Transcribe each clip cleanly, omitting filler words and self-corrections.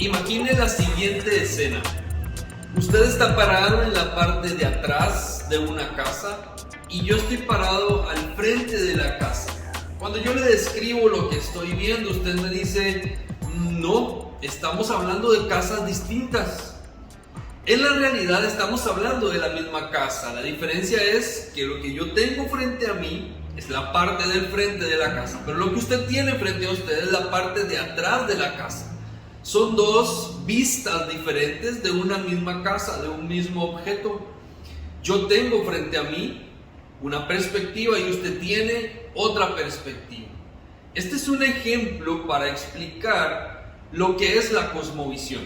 Imagine la siguiente escena. Usted está parado en la parte de atrás de una casa y yo estoy parado al frente de la casa. Cuando yo le describo lo que estoy viendo, usted me dice, no, estamos hablando de casas distintas. En la realidad estamos hablando de la misma casa. La diferencia es que lo que yo tengo frente a mí es la parte del frente de la casa, pero lo que usted tiene frente a usted es la parte de atrás de la casa. Son dos vistas diferentes de una misma casa, de un mismo objeto. Yo tengo frente a mí una perspectiva y usted tiene otra perspectiva. Este es un ejemplo para explicar lo que es la cosmovisión,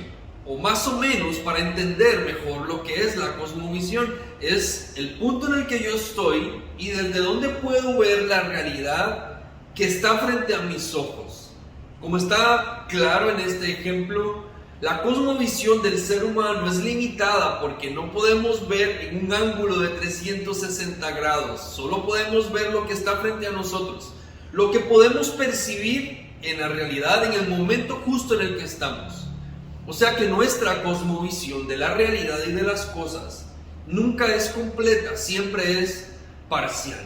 o más o menos para entender mejor lo que es la cosmovisión. Es el punto en el que yo estoy y desde donde puedo ver la realidad que está frente a mis ojos. Como está claro en este ejemplo, la cosmovisión del ser humano es limitada porque no podemos ver en un ángulo de 360 grados, solo podemos ver lo que está frente a nosotros, lo que podemos percibir en la realidad en el momento justo en el que estamos. O sea que nuestra cosmovisión de la realidad y de las cosas nunca es completa, siempre es parcial.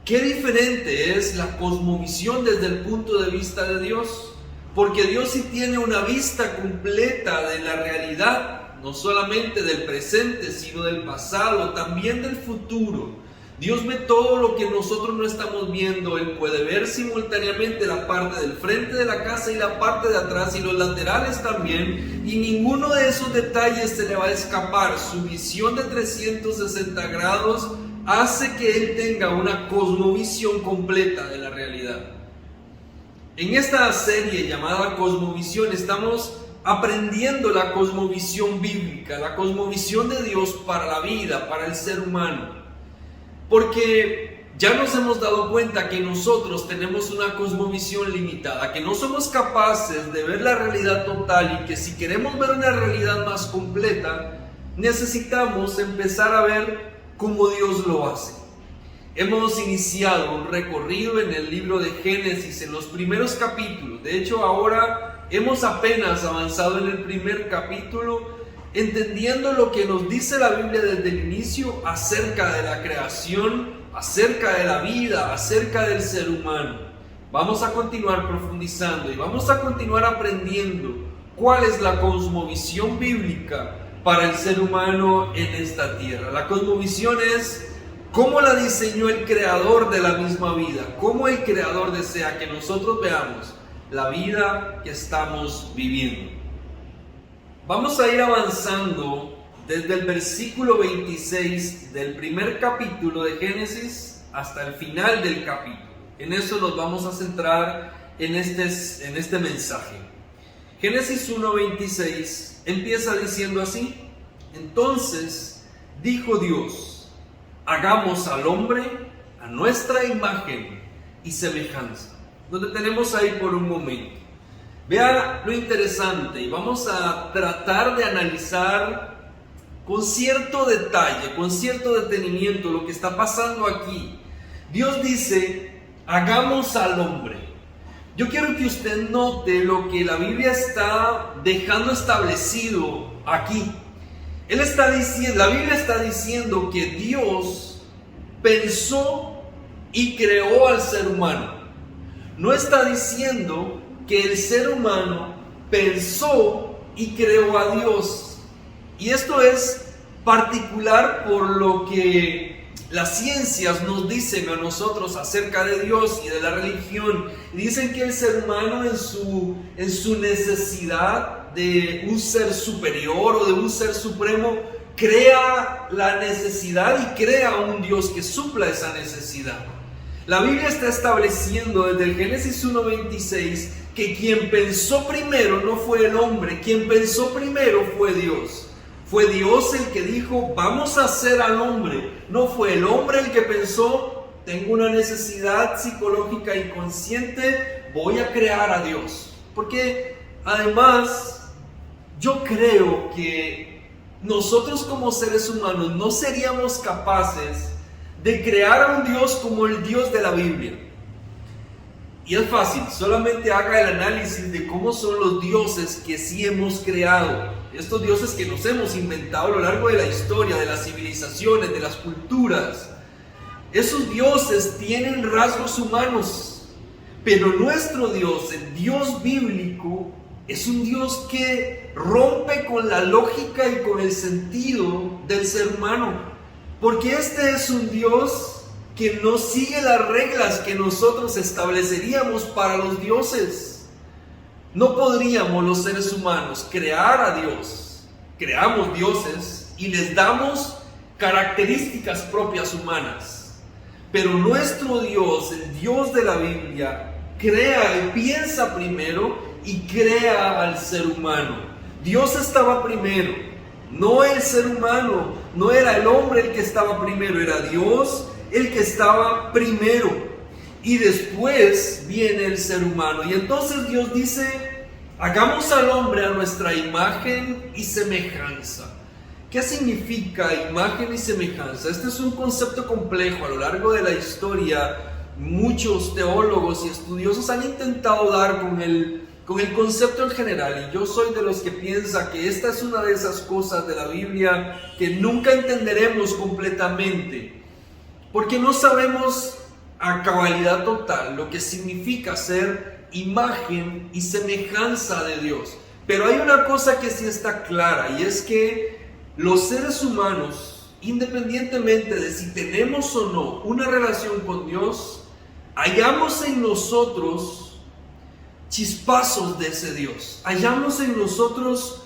Qué diferente es la cosmovisión desde el punto de vista de Dios, porque Dios sí tiene una vista completa de la realidad, no solamente del presente, sino del pasado, también del futuro. Dios ve todo lo que nosotros no estamos viendo. Él puede ver simultáneamente la parte del frente de la casa y la parte de atrás y los laterales también, y ninguno de esos detalles se le va a escapar. Su visión de 360 grados hace que él tenga una cosmovisión completa de la realidad. En esta serie llamada Cosmovisión estamos aprendiendo la cosmovisión bíblica, la cosmovisión de Dios para la vida, para el ser humano. Porque ya nos hemos dado cuenta que nosotros tenemos una cosmovisión limitada, que no somos capaces de ver la realidad total y que si queremos ver una realidad más completa, necesitamos empezar a ver cómo Dios lo hace. Hemos iniciado un recorrido en el libro de Génesis, en los primeros capítulos. De hecho, ahora hemos apenas avanzado en el primer capítulo, entendiendo lo que nos dice la Biblia desde el inicio acerca de la creación, acerca de la vida, acerca del ser humano. Vamos a continuar profundizando y vamos a continuar aprendiendo cuál es la cosmovisión bíblica para el ser humano en esta tierra. La cosmovisión es cómo la diseñó el creador de la misma vida, cómo el creador desea que nosotros veamos la vida que estamos viviendo. Vamos a ir avanzando desde el versículo 26 del primer capítulo de Génesis hasta el final del capítulo. En eso nos vamos a centrar en este mensaje. Génesis 1:26 empieza diciendo así: entonces dijo Dios, hagamos al hombre a nuestra imagen y semejanza. Nos detenemos ahí por un momento. Vea lo interesante y vamos a tratar de analizar con cierto detalle, con cierto detenimiento lo que está pasando aquí. Dios dice, hagamos al hombre. Yo quiero que usted note lo que la Biblia está dejando establecido aquí. La Biblia está diciendo que Dios pensó y creó al ser humano. No está diciendo que el ser humano pensó y creó a Dios. Y esto es particular por lo que las ciencias nos dicen a nosotros acerca de Dios y de la religión. Dicen que el ser humano en su necesidad de un ser superior o de un ser supremo, crea la necesidad y crea un Dios que supla esa necesidad. La Biblia está estableciendo desde el Génesis 1:26 que quien pensó primero no fue el hombre, quien pensó primero fue Dios. Fue Dios el que dijo, vamos a hacer al hombre. No fue el hombre el que pensó, tengo una necesidad psicológica inconsciente, voy a crear a Dios. Porque además, yo creo que nosotros como seres humanos no seríamos capaces de crear a un Dios como el Dios de la Biblia. Y es fácil, solamente haga el análisis de cómo son los dioses que sí hemos creado. Estos dioses que nos hemos inventado a lo largo de la historia, de las civilizaciones, de las culturas. Esos dioses tienen rasgos humanos, pero nuestro Dios, el Dios bíblico, es un Dios que rompe con la lógica y con el sentido del ser humano. Porque este es un Dios que no sigue las reglas que nosotros estableceríamos para los dioses. No podríamos los seres humanos crear a Dios. Creamos dioses y les damos características propias humanas. Pero nuestro Dios, el Dios de la Biblia, crea y piensa primero y crea al ser humano. Dios estaba primero, no el ser humano, no era el hombre el que estaba primero, era Dios el que estaba primero. Y después viene el ser humano. Y entonces Dios dice: hagamos al hombre a nuestra imagen y semejanza. ¿Qué significa imagen y semejanza? Este es un concepto complejo. A lo largo de la historia, muchos teólogos y estudiosos han intentado dar con el concepto en general, y yo soy de los que piensa que esta es una de esas cosas de la Biblia que nunca entenderemos completamente, porque no sabemos a cabalidad total lo que significa ser imagen y semejanza de Dios. Pero hay una cosa que sí está clara, y es que los seres humanos, independientemente de si tenemos o no una relación con Dios, hallamos en nosotros chispazos de ese Dios. Hallamos en nosotros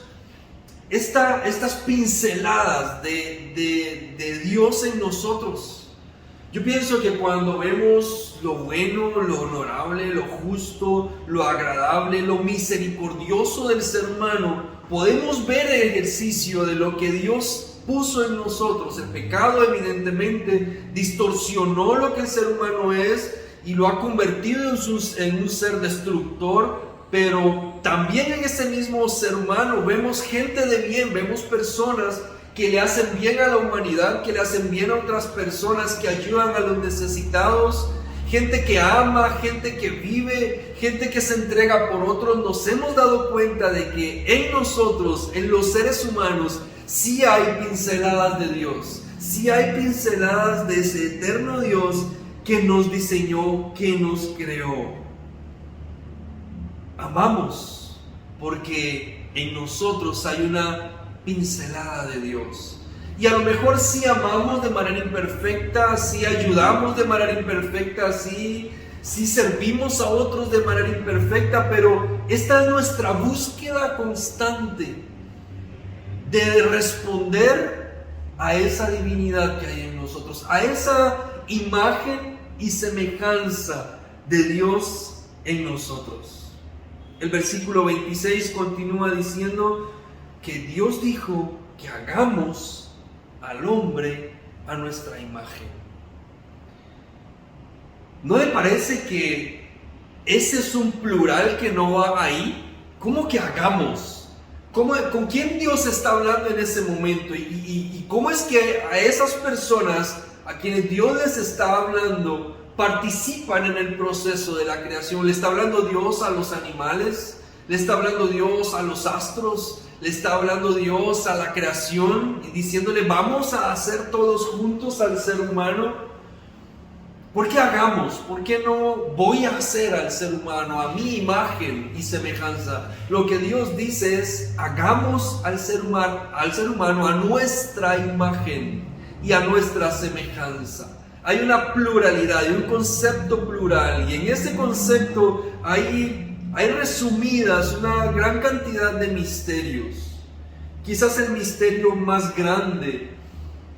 estas pinceladas de Dios en nosotros. Yo pienso que cuando vemos lo bueno, lo honorable, lo justo, lo agradable, lo misericordioso del ser humano, podemos ver el ejercicio de lo que Dios puso en nosotros. El pecado evidentemente distorsionó lo que el ser humano es y lo ha convertido en un ser destructor, pero también en ese mismo ser humano vemos gente de bien, vemos personas que le hacen bien a la humanidad, que le hacen bien a otras personas, que ayudan a los necesitados, gente que ama, gente que vive, gente que se entrega por otros. Nos hemos dado cuenta de que en nosotros, en los seres humanos, sí hay pinceladas de Dios, sí hay pinceladas de ese eterno Dios que nos diseñó, que nos creó. Amamos porque en nosotros hay una pincelada de Dios. Y a lo mejor sí amamos de manera imperfecta, sí ayudamos de manera imperfecta, sí servimos a otros de manera imperfecta, pero esta es nuestra búsqueda constante de responder a esa divinidad que hay en nosotros, a esa imagen y semejanza de Dios en nosotros. El versículo 26 continúa diciendo que Dios dijo que hagamos al hombre a nuestra imagen. ¿No le parece que ese es un plural que no va ahí? ¿Cómo que hagamos? ¿Con quién Dios está hablando en ese momento? ¿Y cómo es que a esas personas a quienes Dios les está hablando participan en el proceso de la creación? ¿Le está hablando Dios a los animales? ¿Le está hablando Dios a los astros? ¿Le está hablando Dios a la creación y diciéndole vamos a hacer todos juntos al ser humano? ¿Por qué hagamos? ¿Por qué no voy a hacer al ser humano a mi imagen y semejanza? Lo que Dios dice es hagamos al ser humano a nuestra imagen y a nuestra semejanza. Hay una pluralidad, hay un concepto plural, y en ese concepto hay resumidas una gran cantidad de misterios. Quizás el misterio más grande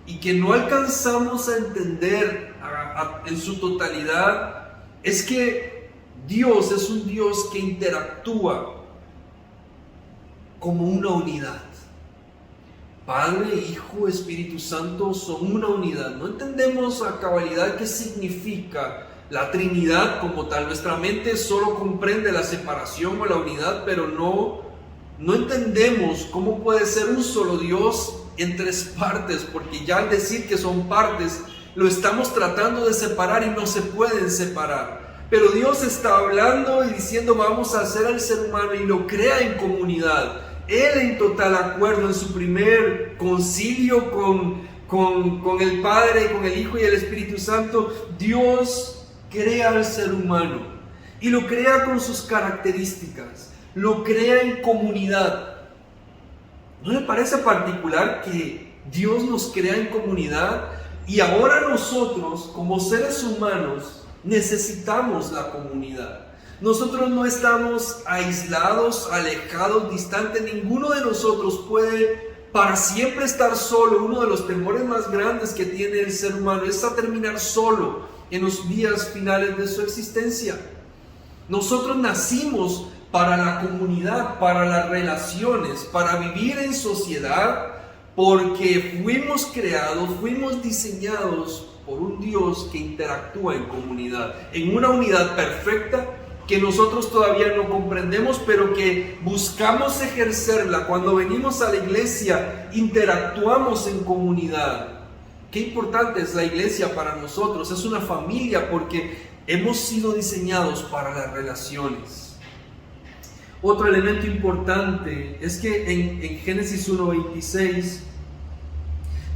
y que no alcanzamos a entender en su totalidad es que Dios es un Dios que interactúa como una unidad. Padre, Hijo, Espíritu Santo son una unidad. No entendemos a cabalidad qué significa la Trinidad como tal. Nuestra mente solo comprende la separación o la unidad, pero no entendemos cómo puede ser un solo Dios en tres partes, porque ya al decir que son partes, lo estamos tratando de separar y no se pueden separar. Pero Dios está hablando y diciendo vamos a hacer al ser humano y lo crea en comunidad. Él en total acuerdo en su primer concilio con el Padre, con el Hijo y el Espíritu Santo, Dios crea al ser humano y lo crea con sus características, lo crea en comunidad. ¿No le parece particular que Dios nos crea en comunidad y ahora nosotros como seres humanos necesitamos la comunidad? Nosotros no estamos aislados, alejados, distantes. Ninguno de nosotros puede para siempre estar solo. Uno de los temores más grandes que tiene el ser humano es a terminar solo en los días finales de su existencia. Nosotros nacimos para la comunidad, para las relaciones, para vivir en sociedad, porque fuimos creados, fuimos diseñados por un Dios que interactúa en comunidad, en una unidad perfecta que nosotros todavía no comprendemos, pero que buscamos ejercerla. Cuando venimos a la iglesia, interactuamos en comunidad. Qué importante es la iglesia para nosotros, es una familia porque hemos sido diseñados para las relaciones. Otro elemento importante es que en Génesis 1:26,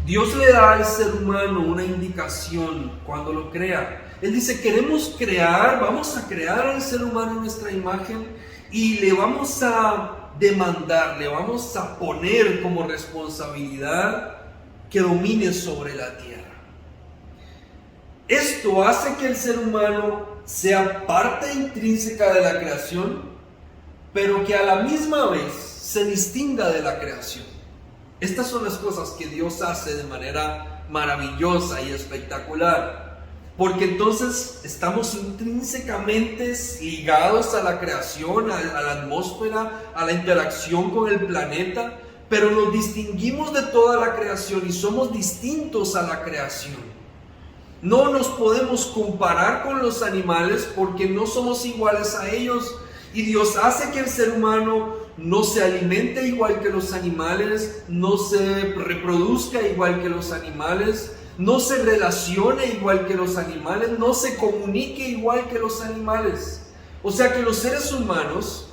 Dios le da al ser humano una indicación cuando lo crea. Él dice, queremos crear, vamos a crear al ser humano en nuestra imagen y le vamos a demandar, le vamos a poner como responsabilidad que domine sobre la tierra. Esto hace que el ser humano sea parte intrínseca de la creación, pero que a la misma vez se distinga de la creación. Estas son las cosas que Dios hace de manera maravillosa y espectacular. Porque entonces estamos intrínsecamente ligados a la creación, a la atmósfera, a la interacción con el planeta, pero nos distinguimos de toda la creación y somos distintos a la creación. No nos podemos comparar con los animales porque no somos iguales a ellos, y Dios hace que el ser humano no se alimente igual que los animales, no se reproduzca igual que los animales, no se relacione igual que los animales, no se comunique igual que los animales. O sea que los seres humanos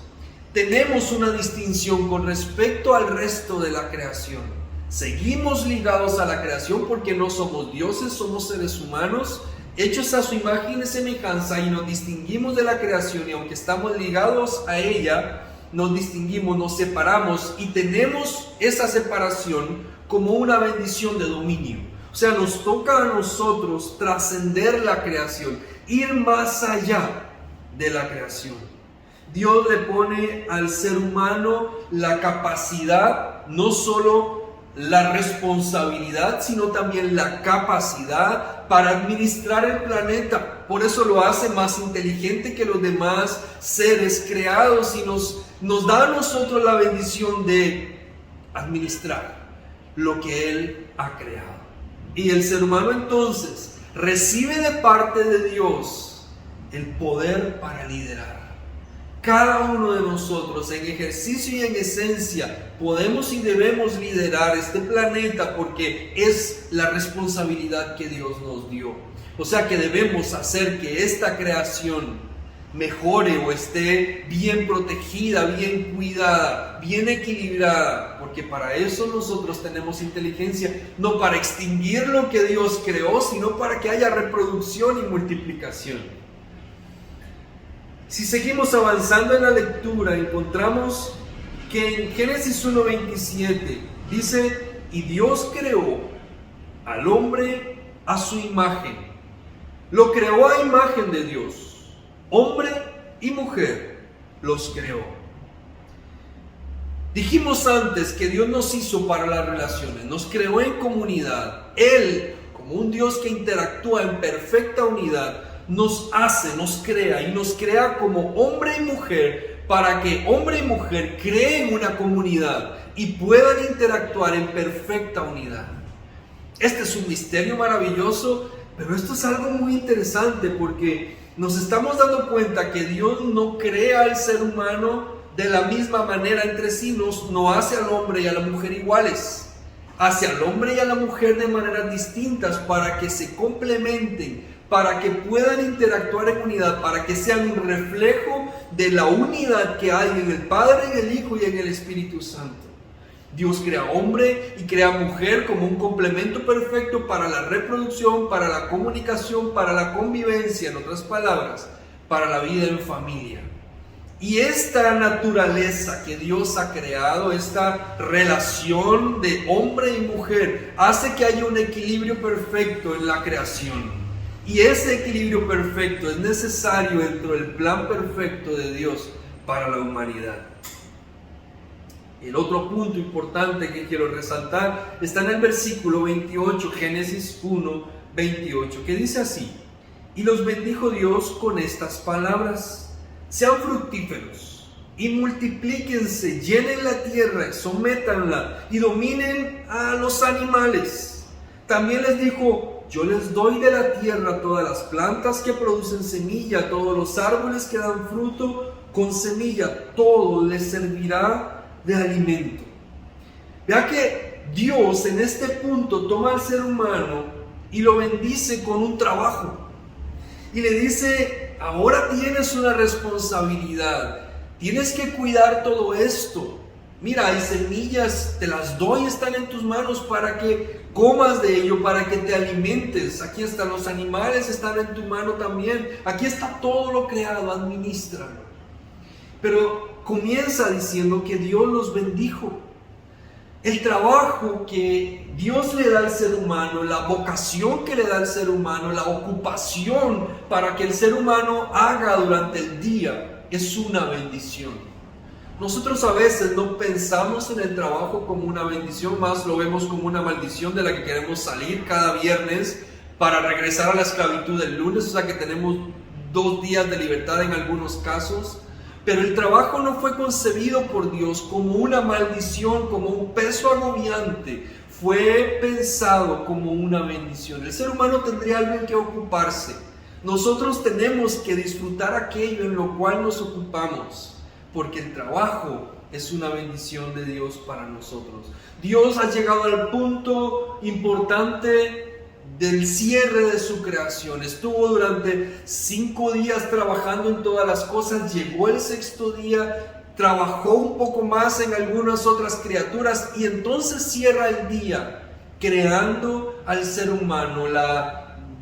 tenemos una distinción con respecto al resto de la creación. Seguimos ligados a la creación porque no somos dioses, somos seres humanos, hechos a su imagen y semejanza, y nos distinguimos de la creación, y aunque estamos ligados a ella, nos distinguimos, nos separamos, y tenemos esa separación como una bendición de dominio. O sea, nos toca a nosotros trascender la creación, ir más allá de la creación. Dios le pone al ser humano la capacidad, no solo la responsabilidad, sino también la capacidad para administrar el planeta. Por eso lo hace más inteligente que los demás seres creados y nos da a nosotros la bendición de administrar lo que Él ha creado. Y el ser humano entonces recibe de parte de Dios el poder para liderar. Cada uno de nosotros en ejercicio y en esencia podemos y debemos liderar este planeta porque es la responsabilidad que Dios nos dio. O sea que debemos hacer que esta creación mejore o esté bien protegida, bien cuidada, bien equilibrada, porque para eso nosotros tenemos inteligencia, no para extinguir lo que Dios creó, sino para que haya reproducción y multiplicación. Si seguimos avanzando en la lectura, encontramos que en Génesis 1:27 dice, y Dios creó al hombre a su imagen, lo creó a imagen de Dios. Hombre y mujer los creó. Dijimos antes que Dios nos hizo para las relaciones, nos creó en comunidad. Él, como un Dios que interactúa en perfecta unidad, nos hace, nos crea y nos crea como hombre y mujer para que hombre y mujer creen una comunidad y puedan interactuar en perfecta unidad. Este es un misterio maravilloso, pero esto es algo muy interesante porque nos estamos dando cuenta que Dios no crea al ser humano de la misma manera entre sí, no hace al hombre y a la mujer iguales, hace al hombre y a la mujer de maneras distintas para que se complementen, para que puedan interactuar en unidad, para que sean un reflejo de la unidad que hay en el Padre, en el Hijo y en el Espíritu Santo. Dios crea hombre y crea mujer como un complemento perfecto para la reproducción, para la comunicación, para la convivencia, en otras palabras, para la vida en familia. Y esta naturaleza que Dios ha creado, esta relación de hombre y mujer, hace que haya un equilibrio perfecto en la creación. Y ese equilibrio perfecto es necesario dentro del plan perfecto de Dios para la humanidad. El otro punto importante que quiero resaltar está en el versículo 28, Génesis 1, 28, que dice así: y los bendijo Dios con estas palabras: sean fructíferos y multiplíquense, llenen la tierra, sométanla y dominen a los animales. También les dijo: yo les doy de la tierra todas las plantas que producen semilla, todos los árboles que dan fruto con semilla, todo les servirá de alimento. Vea que Dios en este punto toma al ser humano y lo bendice con un trabajo. Y le dice: ahora tienes una responsabilidad, tienes que cuidar todo esto. Mira, hay semillas, te las doy, están en tus manos para que comas de ello, para que te alimentes. Aquí están los animales, están en tu mano también. Aquí está todo lo creado, administralo. Pero comienza diciendo que Dios los bendijo. El trabajo que Dios le da al ser humano, la vocación que le da al ser humano, la ocupación para que el ser humano haga durante el día, es una bendición. Nosotros a veces no pensamos en el trabajo como una bendición, más lo vemos como una maldición de la que queremos salir cada viernes para regresar a la esclavitud del lunes, o sea que tenemos 2 días de libertad en algunos casos. Pero el trabajo no fue concebido por Dios como una maldición, como un peso agobiante. Fue pensado como una bendición. El ser humano tendría algo en que ocuparse. Nosotros tenemos que disfrutar aquello en lo cual nos ocupamos, porque el trabajo es una bendición de Dios para nosotros. Dios ha llegado al punto importante del cierre de su creación. Estuvo durante 5 días trabajando en todas las cosas. Llegó el 6º día, trabajó un poco más en algunas otras criaturas y entonces cierra el día creando al ser humano,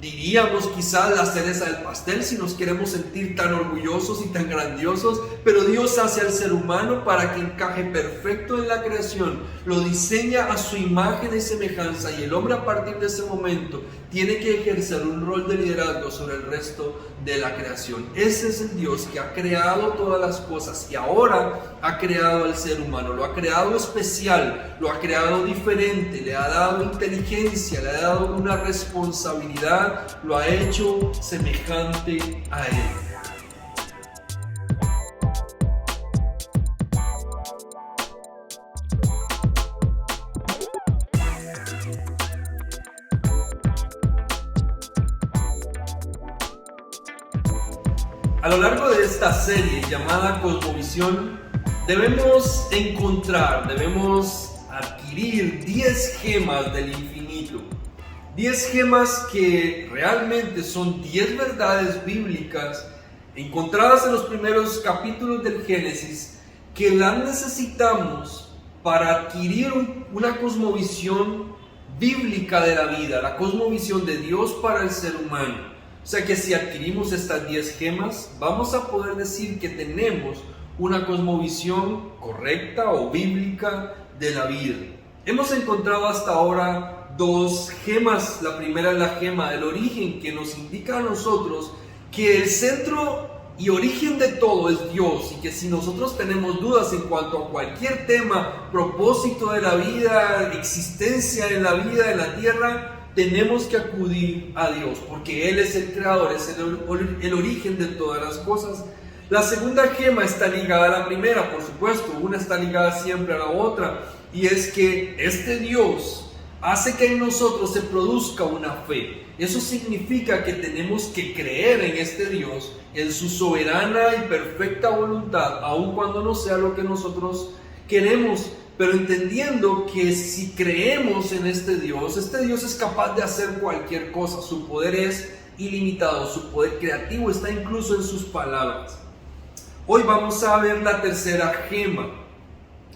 diríamos quizás la cereza del pastel si nos queremos sentir tan orgullosos y tan grandiosos, pero Dios hace al ser humano para que encaje perfecto en la creación, lo diseña a su imagen y semejanza, y el hombre a partir de ese momento tiene que ejercer un rol de liderazgo sobre el resto de la creación. Ese es el Dios que ha creado todas las cosas y ahora ha creado al ser humano, lo ha creado especial, lo ha creado diferente, le ha dado inteligencia, le ha dado una responsabilidad, lo ha hecho semejante a Él. A lo largo de esta serie llamada Cosmovisión, debemos adquirir 10 gemas del infinito. 10 gemas que realmente son 10 verdades bíblicas encontradas en los primeros capítulos del Génesis, que las necesitamos para adquirir una cosmovisión bíblica de la vida, la cosmovisión de Dios para el ser humano. O sea que si adquirimos estas 10 gemas, vamos a poder decir que tenemos una cosmovisión correcta o bíblica de la vida. Hemos encontrado hasta ahora 2 gemas. La primera es la gema del origen, que nos indica a nosotros que el centro y origen de todo es Dios, y que si nosotros tenemos dudas en cuanto a cualquier tema, propósito de la vida, existencia en la vida, en la tierra, tenemos que acudir a Dios, porque Él es el creador, es el origen de todas las cosas. La segunda gema está ligada a la primera, por supuesto, una está ligada siempre a la otra, y es que este Dios hace que en nosotros se produzca una fe. Eso significa que tenemos que creer en este Dios, en su soberana y perfecta voluntad, aun cuando no sea lo que nosotros queremos, pero entendiendo que si creemos en este Dios es capaz de hacer cualquier cosa. Su poder es ilimitado, su poder creativo está incluso en sus palabras. Hoy vamos a ver la tercera gema,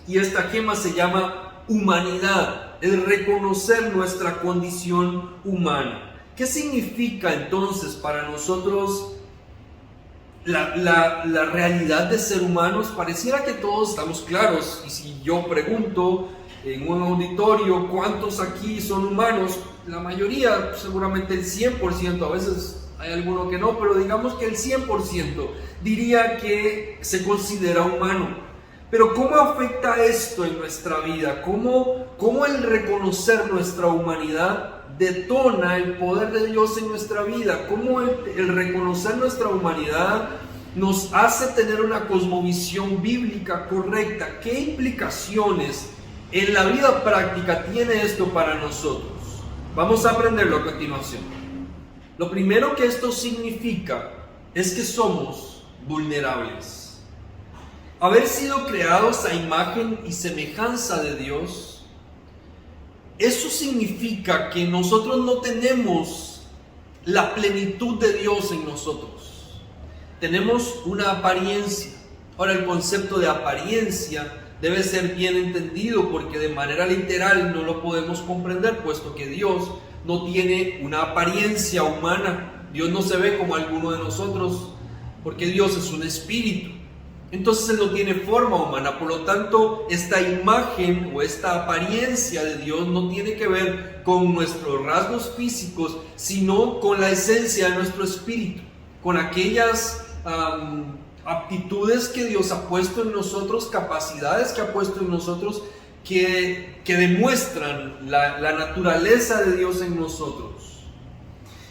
y esta gema se llama humanidad, el reconocer nuestra condición humana. ¿Qué significa entonces para nosotros la realidad de ser humanos? Pareciera que todos estamos claros, y si yo pregunto en un auditorio cuántos aquí son humanos, la mayoría, seguramente el 100%, a veces hay alguno que no, pero digamos que el 100% diría que se considera humano. Pero ¿cómo afecta esto en nuestra vida? ¿Cómo el reconocer nuestra humanidad detona el poder de Dios en nuestra vida? ¿Cómo el reconocer nuestra humanidad nos hace tener una cosmovisión bíblica correcta? ¿Qué implicaciones en la vida práctica tiene esto para nosotros? Vamos a aprenderlo a continuación. Lo primero que esto significa es que somos vulnerables. Haber sido creados a imagen y semejanza de Dios, eso significa que nosotros no tenemos la plenitud de Dios en nosotros. Tenemos una apariencia. Ahora, el concepto de apariencia debe ser bien entendido, porque de manera literal no lo podemos comprender, puesto que Dios no tiene una apariencia humana. Dios no se ve como alguno de nosotros, porque Dios es un espíritu. Entonces Él no tiene forma humana. Por lo tanto, esta imagen o esta apariencia de Dios no tiene que ver con nuestros rasgos físicos, sino con la esencia de nuestro espíritu, con aquellas aptitudes que Dios ha puesto en nosotros, capacidades que ha puesto en nosotros, que demuestran la naturaleza de Dios en nosotros.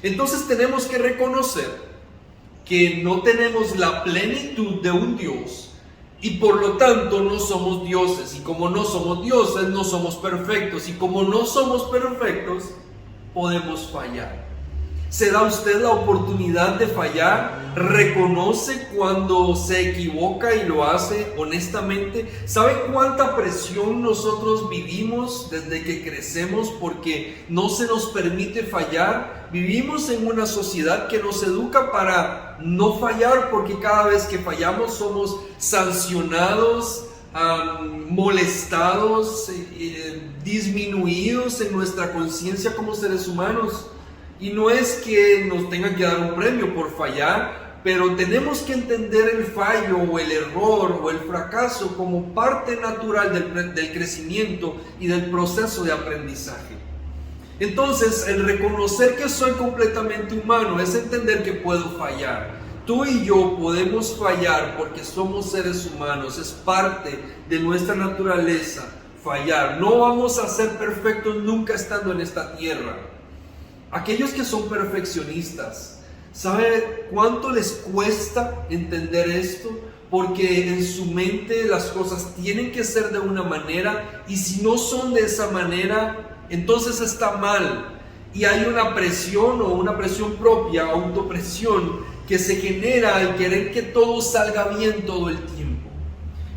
Entonces tenemos que reconocer que no tenemos la plenitud de un Dios, y por lo tanto no somos dioses, y como no somos dioses, no somos perfectos, y como no somos perfectos, podemos fallar. ¿Se da usted la oportunidad de fallar? ¿Reconoce cuando se equivoca y lo hace honestamente? ¿Sabe cuánta presión nosotros vivimos desde que crecemos porque no se nos permite fallar? Vivimos en una sociedad que nos educa para no fallar, porque cada vez que fallamos somos sancionados, molestados, disminuidos en nuestra conciencia como seres humanos. Y no es que nos tengan que dar un premio por fallar, pero tenemos que entender el fallo o el error o el fracaso como parte natural del crecimiento y del proceso de aprendizaje. Entonces, el reconocer que soy completamente humano es entender que puedo fallar. Tú y yo podemos fallar porque somos seres humanos, es parte de nuestra naturaleza fallar. No vamos a ser perfectos nunca estando en esta tierra. Aquellos que son perfeccionistas, ¿sabe cuánto les cuesta entender esto? Porque en su mente las cosas tienen que ser de una manera, y si no son de esa manera, entonces está mal. Y hay una presión o una presión propia, autopresión, que se genera al querer que todo salga bien todo el tiempo.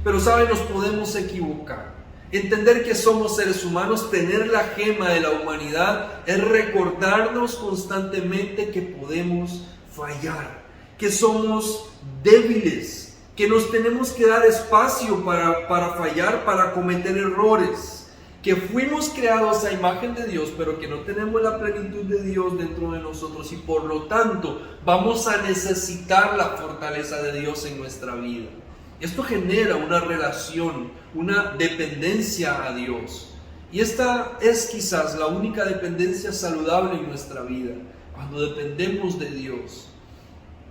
Pero ¿sabe? Nos podemos equivocar. Entender que somos seres humanos, tener la gema de la humanidad, es recordarnos constantemente que podemos fallar, que somos débiles, que nos tenemos que dar espacio para fallar, para cometer errores, que fuimos creados a imagen de Dios, pero que no tenemos la plenitud de Dios dentro de nosotros, y por lo tanto vamos a necesitar la fortaleza de Dios en nuestra vida. Esto genera una relación, una dependencia a Dios. Y esta es quizás la única dependencia saludable en nuestra vida. Cuando dependemos de Dios,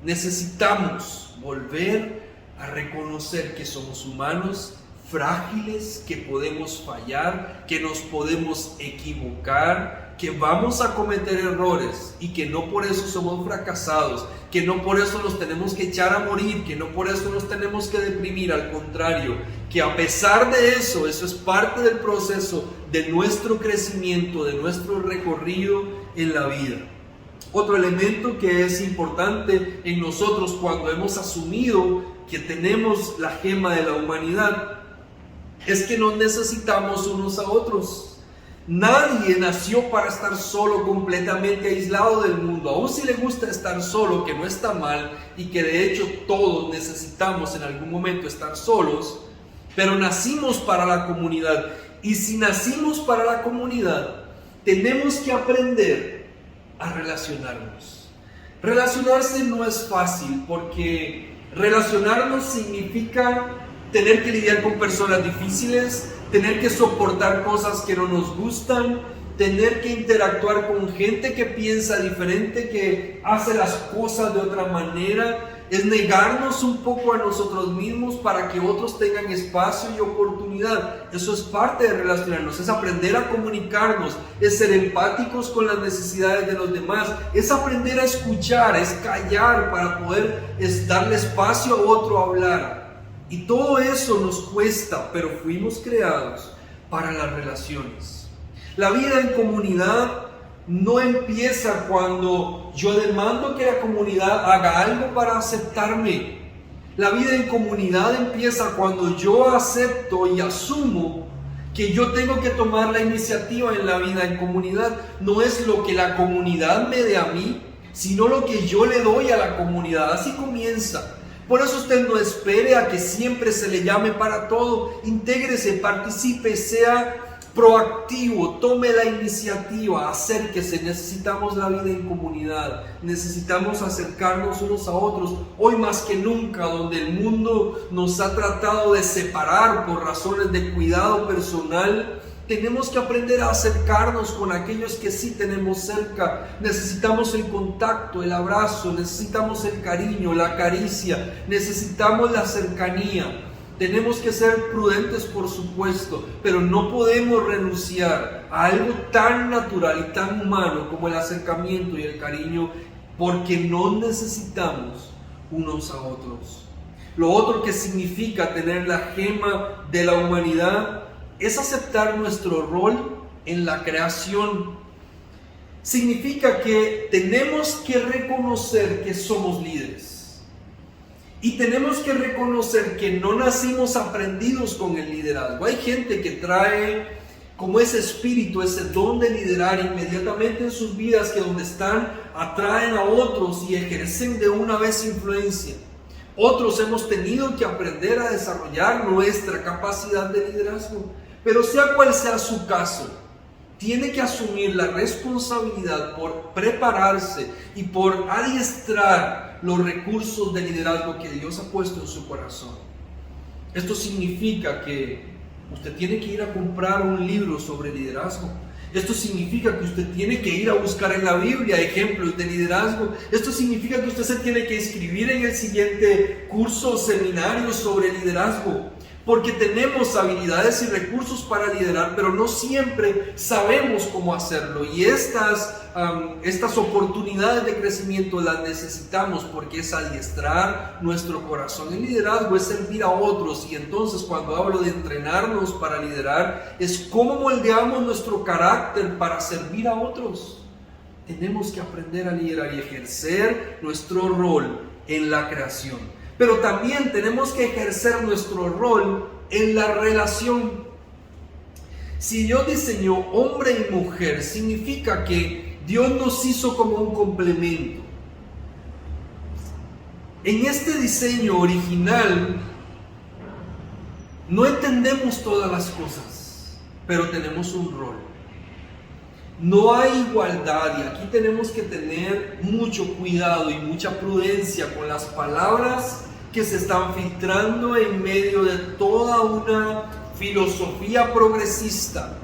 necesitamos volver a reconocer que somos humanos, frágiles, que podemos fallar, que nos podemos equivocar, que vamos a cometer errores, y que no por eso somos fracasados, que no por eso nos tenemos que echar a morir, que no por eso nos tenemos que deprimir. Al contrario, que a pesar de eso es parte del proceso de nuestro crecimiento, de nuestro recorrido en la vida. Otro elemento que es importante en nosotros cuando hemos asumido que tenemos la gema de la humanidad es que nos necesitamos unos a otros. Nadie nació para estar solo, completamente aislado del mundo. Aún si le gusta estar solo, que no está mal, y que de hecho todos necesitamos en algún momento estar solos, pero nacimos para la comunidad. Y si nacimos para la comunidad, tenemos que aprender a relacionarnos. Relacionarse no es fácil, porque relacionarnos significa tener que lidiar con personas difíciles, tener que soportar cosas que no nos gustan, tener que interactuar con gente que piensa diferente, que hace las cosas de otra manera. Es negarnos un poco a nosotros mismos para que otros tengan espacio y oportunidad. Eso es parte de relacionarnos, es aprender a comunicarnos, es ser empáticos con las necesidades de los demás, es aprender a escuchar, es callar para poder darle espacio a otro a hablar. Y todo eso nos cuesta, pero fuimos creados para las relaciones. La vida en comunidad no empieza cuando yo demando que la comunidad haga algo para aceptarme. La vida en comunidad empieza cuando yo acepto y asumo que yo tengo que tomar la iniciativa en la vida en comunidad. No es lo que la comunidad me dé a mí, sino lo que yo le doy a la comunidad. Así comienza. Por eso usted no espere a que siempre se le llame para todo. Intégrese, participe, sea proactivo, tome la iniciativa, acérquese. Necesitamos la vida en comunidad, necesitamos acercarnos unos a otros. Hoy más que nunca, donde el mundo nos ha tratado de separar por razones de cuidado personal, tenemos que aprender a acercarnos con aquellos que sí tenemos cerca. Necesitamos el contacto, el abrazo, necesitamos el cariño, la caricia, necesitamos la cercanía. Tenemos que ser prudentes, por supuesto, pero no podemos renunciar a algo tan natural y tan humano como el acercamiento y el cariño, porque no necesitamos unos a otros. Lo otro que significa tener la gema de la humanidad es aceptar nuestro rol en la creación. Significa que tenemos que reconocer que somos líderes. Y tenemos que reconocer que no nacimos aprendidos con el liderazgo. Hay gente que trae como ese espíritu, ese don de liderar inmediatamente en sus vidas, que donde están atraen a otros y ejercen de una vez influencia. Otros hemos tenido que aprender a desarrollar nuestra capacidad de liderazgo. Pero sea cual sea su caso, tiene que asumir la responsabilidad por prepararse y por adiestrar los recursos de liderazgo que Dios ha puesto en su corazón. Esto significa que usted tiene que ir a comprar un libro sobre liderazgo. Esto significa que usted tiene que ir a buscar en la Biblia ejemplos de liderazgo. Esto significa que usted se tiene que inscribir en el siguiente curso o seminario sobre liderazgo. Porque tenemos habilidades y recursos para liderar, pero no siempre sabemos cómo hacerlo. Y estas oportunidades de crecimiento las necesitamos, porque es adiestrar nuestro corazón. El liderazgo es servir a otros, y entonces cuando hablo de entrenarnos para liderar, es cómo moldeamos nuestro carácter para servir a otros. Tenemos que aprender a liderar y ejercer nuestro rol en la creación. Pero también tenemos que ejercer nuestro rol en la relación. Si Dios diseñó hombre y mujer, significa que Dios nos hizo como un complemento. En este diseño original no entendemos todas las cosas, pero tenemos un rol. No hay igualdad, y aquí tenemos que tener mucho cuidado y mucha prudencia con las palabras que se están filtrando en medio de toda una filosofía progresista.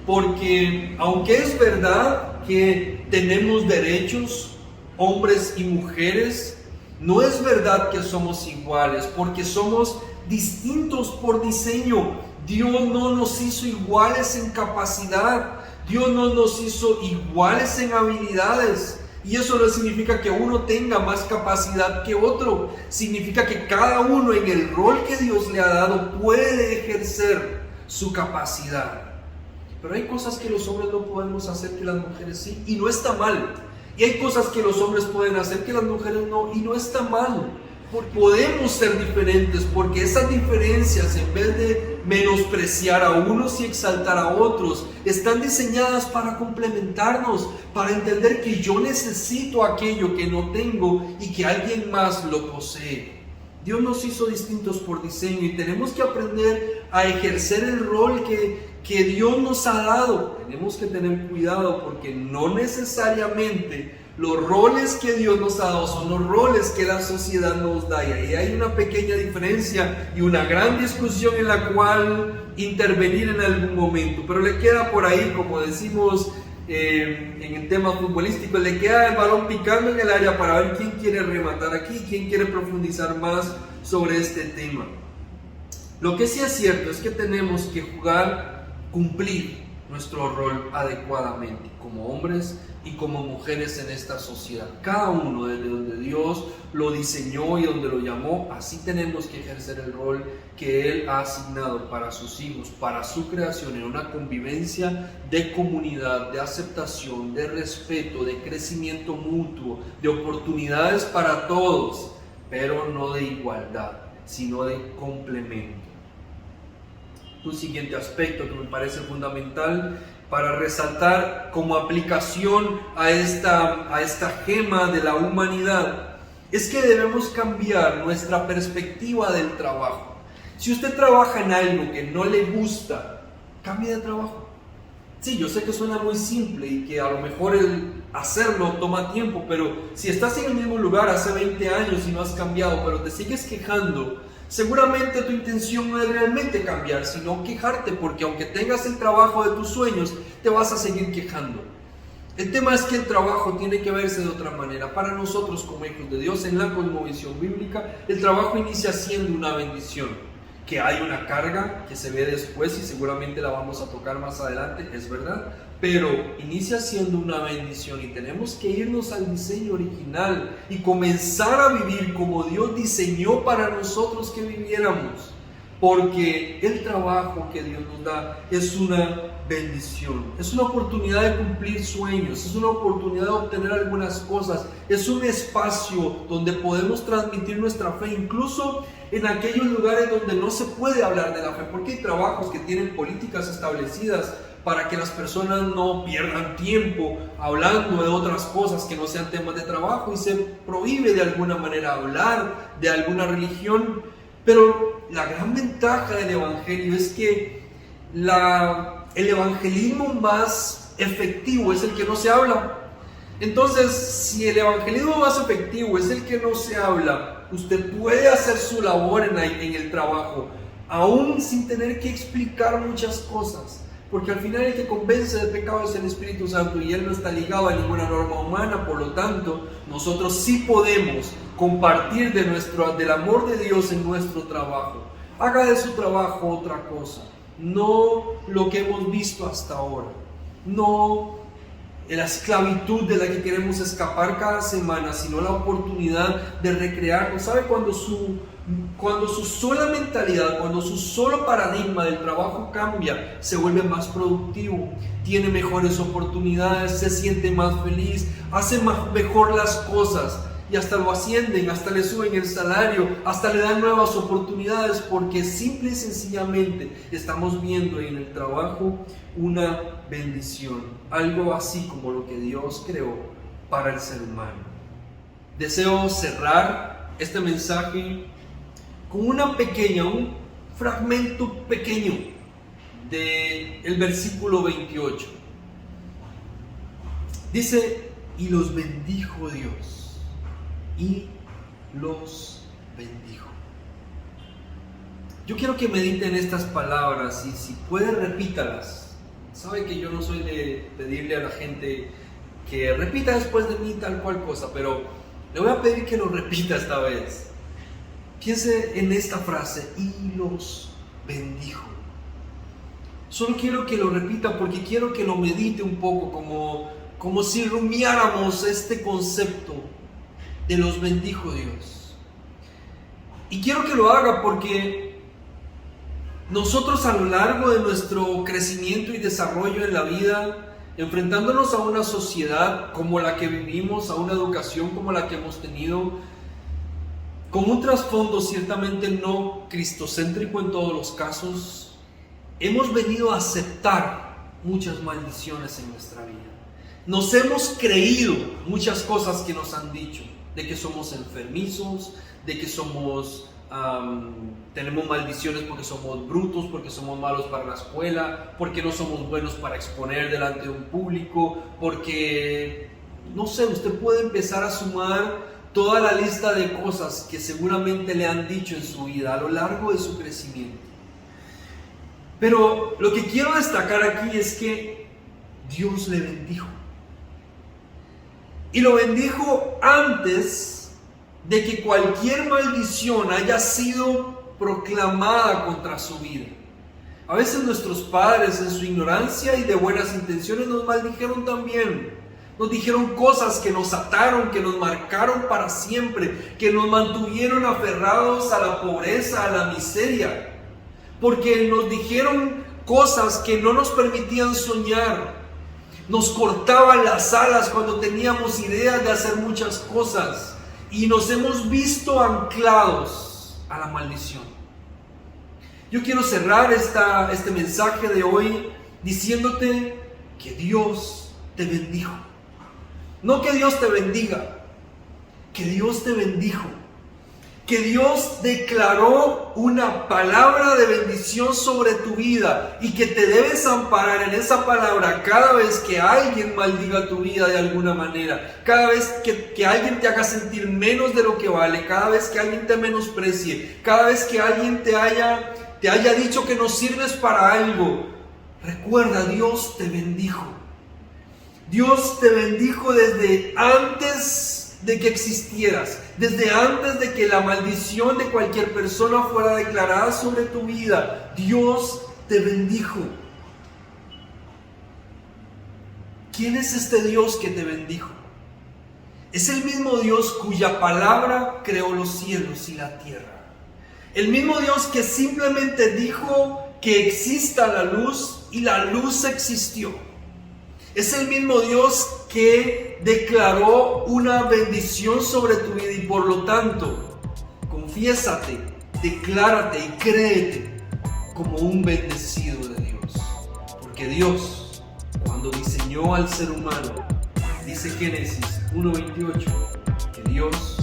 Porque aunque es verdad que tenemos derechos, hombres y mujeres, no es verdad que somos iguales, porque somos distintos por diseño. Dios no nos hizo iguales en capacidad, Dios no nos hizo iguales en habilidades. Y eso no significa que uno tenga más capacidad que otro. Significa que cada uno en el rol que Dios le ha dado puede ejercer su capacidad. Pero hay cosas que los hombres no podemos hacer que las mujeres sí, y no está mal. Y hay cosas que los hombres pueden hacer que las mujeres no, y no está mal. Porque podemos ser diferentes, porque esas diferencias, en vez de menospreciar a unos y exaltar a otros. Están diseñadas para complementarnos, para entender que yo necesito aquello que no tengo y que alguien más lo posee. Dios nos hizo distintos por diseño y tenemos que aprender a ejercer el rol que Dios nos ha dado. Tenemos que tener cuidado porque no necesariamente los roles que Dios nos ha dado son los roles que la sociedad nos da. Y ahí hay una pequeña diferencia y una gran discusión en la cual intervenir en algún momento. Pero le queda por ahí, como decimos en el tema futbolístico, le queda el balón picando en el área para ver quién quiere rematar aquí, quién quiere profundizar más sobre este tema. Lo que sí es cierto es que tenemos que cumplir nuestro rol adecuadamente como hombres y como mujeres en esta sociedad. Cada uno desde donde Dios lo diseñó y donde lo llamó, así tenemos que ejercer el rol que Él ha asignado para sus hijos, para su creación, en una convivencia de comunidad, de aceptación, de respeto, de crecimiento mutuo, de oportunidades para todos, pero no de igualdad, sino de complemento. Un siguiente aspecto que me parece fundamental para resaltar como aplicación a esta gema de la humanidad es que debemos cambiar nuestra perspectiva del trabajo. Si usted trabaja en algo que no le gusta, cambie de trabajo. Sí, yo sé que suena muy simple y que a lo mejor el hacerlo toma tiempo, pero si estás en el mismo lugar hace 20 años y no has cambiado, pero te sigues quejando, seguramente tu intención no es realmente cambiar, sino quejarte, porque aunque tengas el trabajo de tus sueños, te vas a seguir quejando. El tema es que el trabajo tiene que verse de otra manera. Para nosotros como hijos de Dios, en la cosmovisión bíblica, el trabajo inicia siendo una bendición. Que hay una carga que se ve después y seguramente la vamos a tocar más adelante, es verdad, pero inicia siendo una bendición y tenemos que irnos al diseño original y comenzar a vivir como Dios diseñó para nosotros que viviéramos, porque el trabajo que Dios nos da es una bendición, es una oportunidad de cumplir sueños, es una oportunidad de obtener algunas cosas, es un espacio donde podemos transmitir nuestra fe, incluso en aquellos lugares donde no se puede hablar de la fe, porque hay trabajos que tienen políticas establecidas para que las personas no pierdan tiempo hablando de otras cosas que no sean temas de trabajo y se prohíbe de alguna manera hablar de alguna religión. Pero la gran ventaja del evangelio es que el evangelismo más efectivo es el que no se habla. Entonces, si el evangelismo más efectivo es el que no se habla, usted puede hacer su labor en el trabajo, aún sin tener que explicar muchas cosas, porque al final el que convence de pecado es el Espíritu Santo y Él no está ligado a ninguna norma humana. Por lo tanto, nosotros sí podemos compartir del amor de Dios en nuestro trabajo. Haga de su trabajo otra cosa, no lo que hemos visto hasta ahora, no la esclavitud de la que queremos escapar cada semana, sino la oportunidad de recrearnos. ¿Sabe? Cuando su sola mentalidad, cuando su solo paradigma del trabajo cambia, se vuelve más productivo, tiene mejores oportunidades, se siente más feliz, hace mejor las cosas y hasta lo ascienden, hasta le suben el salario, hasta le dan nuevas oportunidades, porque simple y sencillamente estamos viendo en el trabajo una bendición, algo así como lo que Dios creó para el ser humano. Deseo cerrar este mensaje con un fragmento pequeño del versículo 28. Dice: y los bendijo Dios, y los bendijo. Yo quiero que mediten estas palabras y si puede repítalas. Sabe que yo no soy de pedirle a la gente que repita después de mí tal cual cosa, pero le voy a pedir que lo repita esta vez. Piense en esta frase: y los bendijo. Solo quiero que lo repita porque quiero que lo medite un poco, como si rumiáramos este concepto de los bendijo Dios. Y quiero que lo haga porque nosotros a lo largo de nuestro crecimiento y desarrollo en la vida, enfrentándonos a una sociedad como la que vivimos, a una educación como la que hemos tenido, con un trasfondo ciertamente no cristocéntrico en todos los casos, hemos venido a aceptar muchas maldiciones en nuestra vida. Nos hemos creído muchas cosas que nos han dicho, de que somos enfermizos, de que tenemos maldiciones porque somos brutos, porque somos malos para la escuela, porque no somos buenos para exponer delante de un público, porque, no sé, usted puede empezar a sumar toda la lista de cosas que seguramente le han dicho en su vida a lo largo de su crecimiento. Pero lo que quiero destacar aquí es que Dios le bendijo. Y lo bendijo antes de que cualquier maldición haya sido proclamada contra su vida. A veces nuestros padres, en su ignorancia y de buenas intenciones, nos maldijeron también. Nos dijeron cosas que nos ataron, que nos marcaron para siempre, que nos mantuvieron aferrados a la pobreza, a la miseria. Porque nos dijeron cosas que no nos permitían soñar. Nos cortaban las alas cuando teníamos ideas de hacer muchas cosas. Y nos hemos visto anclados a la maldición. Yo quiero cerrar este mensaje de hoy diciéndote que Dios te bendijo. No que Dios te bendiga, que Dios te bendijo. Que Dios declaró una palabra de bendición sobre tu vida y que te debes amparar en esa palabra cada vez que alguien maldiga tu vida de alguna manera, cada vez que alguien te haga sentir menos de lo que vale, cada vez que alguien te menosprecie, cada vez que alguien te haya dicho que no sirves para algo. Recuerda, Dios te bendijo. Dios te bendijo desde antes de que existieras, desde antes de que la maldición de cualquier persona fuera declarada sobre tu vida. Dios te bendijo. ¿Quién es este Dios que te bendijo? Es el mismo Dios cuya palabra creó los cielos y la tierra. El mismo Dios que simplemente dijo que exista la luz y la luz existió. Es el mismo Dios que declaró una bendición sobre tu vida y por lo tanto, confiésate, declárate y créete como un bendecido de Dios. Porque Dios, cuando diseñó al ser humano, dice Génesis 1:28, que Dios